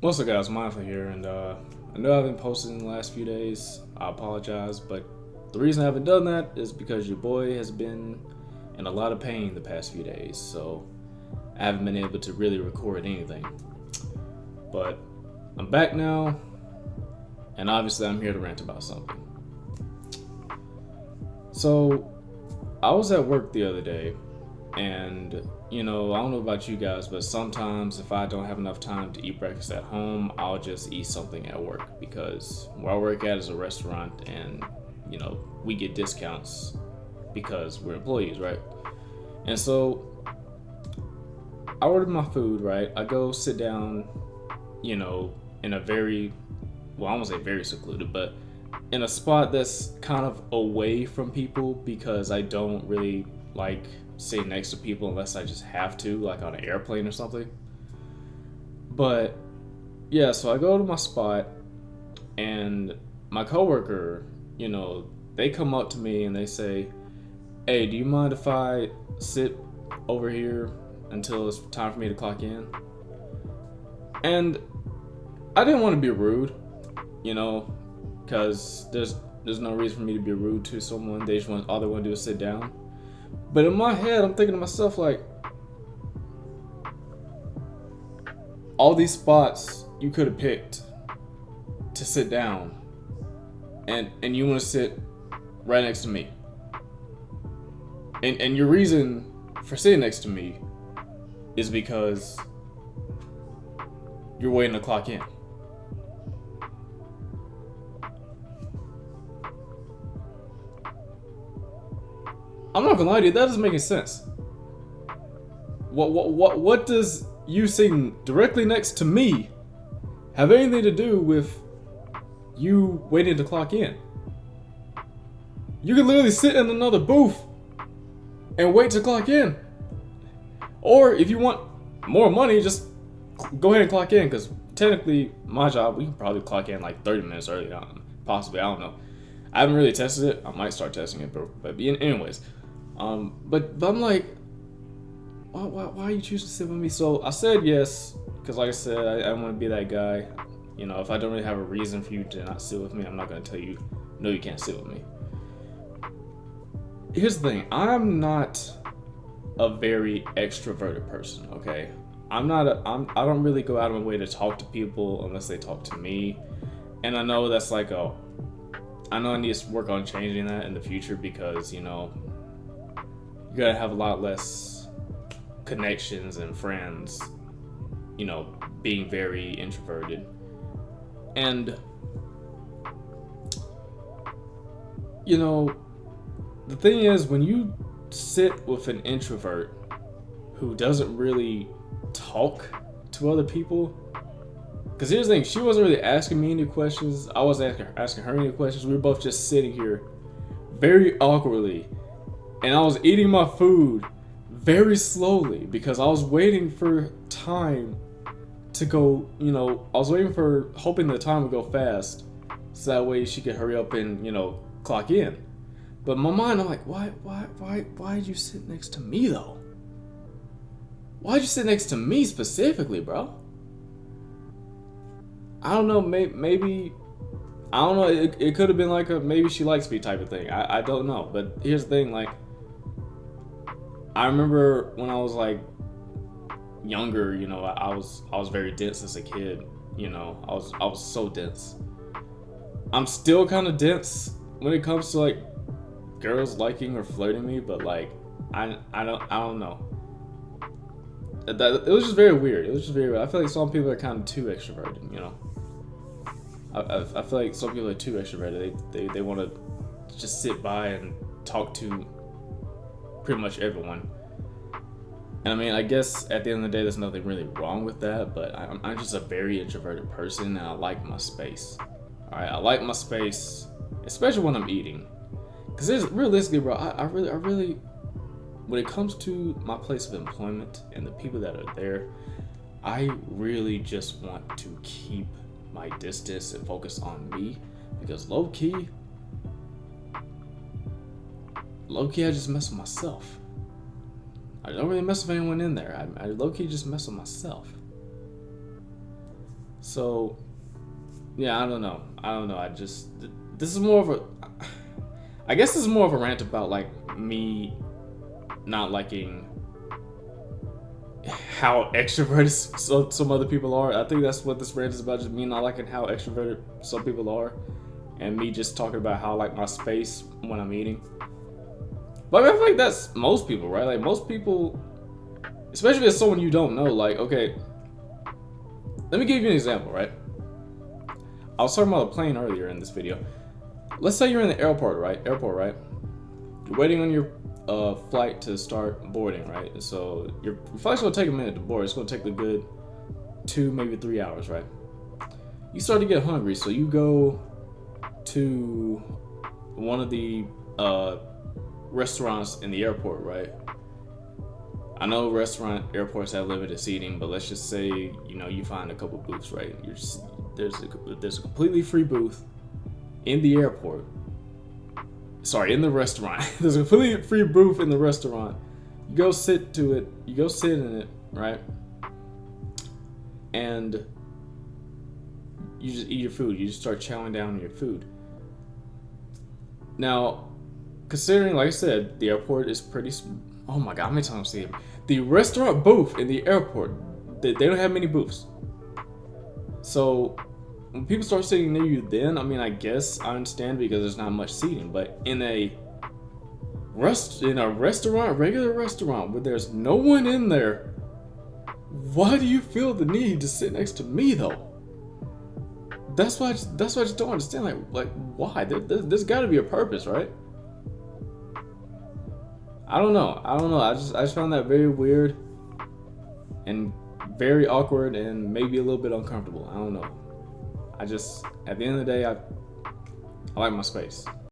What's up, guys? Mindful here, and I know I haven't posted in the last few days. I apologize, but the reason I haven't done that is because your boy has been in a lot of pain the past few days, so I haven't been able to really record anything. But I'm back now, and obviously I'm here to rant about something. So I was at work the other day, and I don't know about you guys, but sometimes if I don't have enough time to eat breakfast at home, I'll just eat something at work because where I work at is a restaurant, and we get discounts because we're employees, right? And so I ordered my food, right? I go sit down, in a very, well, I won't say very secluded, but in a spot that's kind of away from people because I don't really like sitting next to people unless I just have to, like on an airplane or something. But yeah, so I go to my spot and my coworker, they come up to me and they say, "Hey, do you mind if I sit over here until it's time for me to clock in?" And I didn't want to be rude, you know, because there's no reason for me to be rude to someone. They just want all they want to do is sit down. But in my head, I'm thinking to myself like, all these spots you could have picked to sit down, and you want to sit right next to me. And your reason for sitting next to me is because you're waiting to clock in. I'm not gonna lie to you, that doesn't make any sense. What does you sitting directly next to me have anything to do with you waiting to clock in? You could literally sit in another booth and wait to clock in. Or if you want more money, just go ahead and clock in, because technically my job, we can probably clock in like 30 minutes early, possibly, I don't know. I haven't really tested it. I might start testing it, but anyways. But I'm like, why are you choosing to sit with me? So I said yes, because like I said, I want to be that guy. If I don't really have a reason for you to not sit with me, I'm not going to tell you, no, you can't sit with me. Here's the thing, I'm not a very extroverted person, okay? I don't really go out of my way to talk to people unless they talk to me. And I know that's like I know I need to work on changing that in the future because, you gotta have a lot less connections and friends, being very introverted. And, the thing is, when you sit with an introvert who doesn't really talk to other people, because here's the thing, she wasn't really asking me any questions, I wasn't asking her any questions, we were both just sitting here very awkwardly, and I was eating my food very slowly because I was waiting for time to go, I was waiting for, hoping the time would go fast so that way she could hurry up and, clock in. But in my mind, I'm like, why did you sit next to me though? Why'd you sit next to me specifically, bro? I don't know, maybe, I don't know, it could have been like a maybe she likes me type of thing. I don't know, but here's the thing, like, I remember when I was like younger, I was very dense as a kid, I was so dense. I'm still kind of dense when it comes to like girls liking or flirting me, but like I don't know. It was just very weird. It was just very weird. I feel like some people are kind of too extroverted, I feel like some people are too extroverted. They want to just sit by and talk to pretty much everyone. And I mean, I guess at the end of the day, there's nothing really wrong with that, but I'm just a very introverted person, and I like my space. All right, I like my space, especially when I'm eating. Because realistically, bro, I really, when it comes to my place of employment and the people that are there, I really just want to keep my distance and focus on me, because low key, I just mess with myself. I don't really mess with anyone in there. I low key just mess with myself. So yeah, I don't know. I don't know. I just this is more of a. I guess this is more of a rant about like me not liking how extroverted some other people are. I think that's what this rant is about. Just me not liking how extroverted some people are, and me just talking about how I like my space when I'm eating. But I feel like that's most people, right? Like most people, especially if it's someone you don't know. Like, okay, let me give you an example, right? I was talking about a plane earlier in this video. Let's say you're in the airport, right? You're waiting on your flight to start boarding, right? So your flight's gonna take a minute to board. It's gonna take a good 2, maybe 3 hours, right? You start to get hungry, so you go to one of the restaurants in the airport, right? I know airports have limited seating, but let's just say you find a couple booths, right? There's a completely free booth in the airport. Sorry, in the restaurant. There's a completely free booth in the restaurant. You go sit to it. You go sit in it, right? And you just eat your food. You just start chowing down on your food. Now, considering, like I said, the airport is pretty. Oh my god, how many times I've seen it? The restaurant booth in the airport, they don't have many booths. So when people start sitting near you, then I guess I understand because there's not much seating. But in a restaurant, regular restaurant, where there's no one in there, why do you feel the need to sit next to me though? That's why I just don't understand. Like why? There's got to be a purpose, right? I don't know. I just found that very weird and very awkward and maybe a little bit uncomfortable. I don't know. At the end of the day, I like my space.